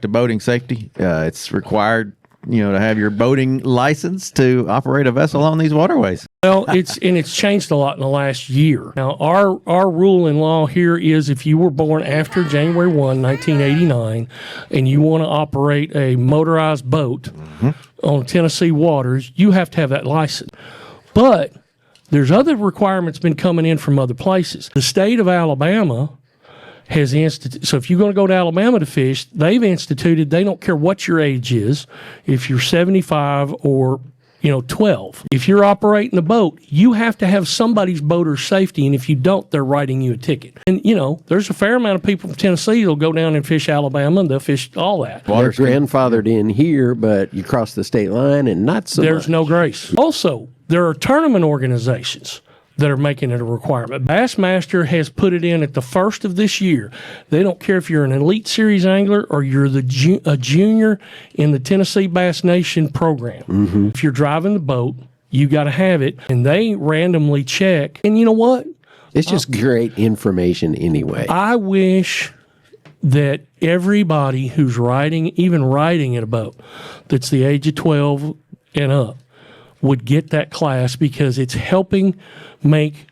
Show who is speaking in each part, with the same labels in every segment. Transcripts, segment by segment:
Speaker 1: To boating safety, it's required, to have your boating license to operate a vessel on these waterways.
Speaker 2: Well, it's changed a lot in the last year. Now, our rule in law here is if you were born after January 1, 1989, and you want to operate a motorized boat on Tennessee waters, you have to have that license. But there's other requirements been coming in from other places. The state of Alabama has instituted, so if you're going to go to Alabama to fish, they've instituted, they don't care what your age is, if you're 75 or 12. If you're operating a boat, you have to have somebody's boater safety, and if you don't, they're writing you a ticket. And, there's a fair amount of people from Tennessee that'll go down and fish Alabama, and they'll fish all that.
Speaker 3: They're grandfathered in here, but you cross the state line and not so
Speaker 2: There's
Speaker 3: much.
Speaker 2: no grace. Also, there are tournament organizations that are making it a requirement. Bassmaster has put it in at the first of this year. They don't care if you're an Elite Series angler or you're a junior in the Tennessee Bass Nation program. If you're driving the boat, you got to have it, and they randomly check. And you know what?
Speaker 3: It's just great information anyway.
Speaker 2: I wish that everybody who's even riding in a boat that's the age of 12 and up would get that class, because it's helping make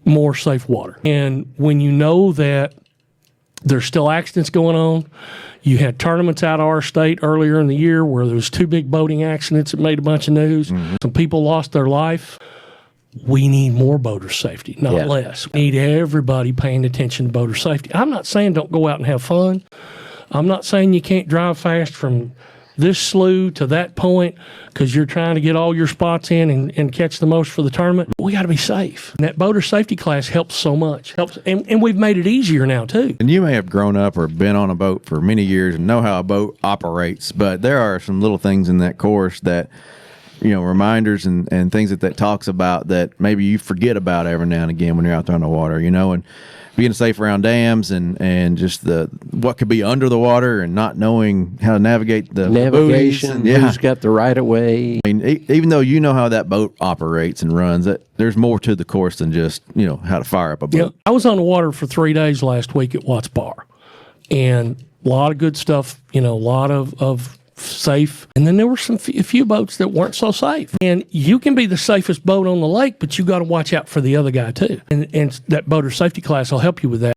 Speaker 2: more safe water. And when you know that there's still accidents going on, you had tournaments out of our state earlier in the year where there was 2 big boating accidents that made a bunch of news. Some people lost their life. We need more boater safety, not less. We need everybody paying attention to boater safety. I'm not saying don't go out and have fun. I'm not saying you can't drive fast from this slough to that point because you're trying to get all your spots in and catch the most for the tournament. We got to be safe. And that boater safety class helps so much. And we've made it easier now, too.
Speaker 1: And you may have grown up or been on a boat for many years and know how a boat operates, but there are some little things in that course that, reminders and things that talks about that maybe you forget about every now and again when you're out there on the water, and being safe around dams and just what could be under the water and not knowing how to navigate the
Speaker 3: navigation,
Speaker 1: buoys.
Speaker 3: Who's got the right of way.
Speaker 1: I mean, even though you know how that boat operates and runs, there's more to the course than just how to fire up a boat.
Speaker 2: I was on the water for 3 days last week at Watts Bar, and a lot of good stuff. A lot of safe, and then there were a few boats that weren't so safe. And you can be the safest boat on the lake, but you got to watch out for the other guy too. And that boater safety class will help you with that.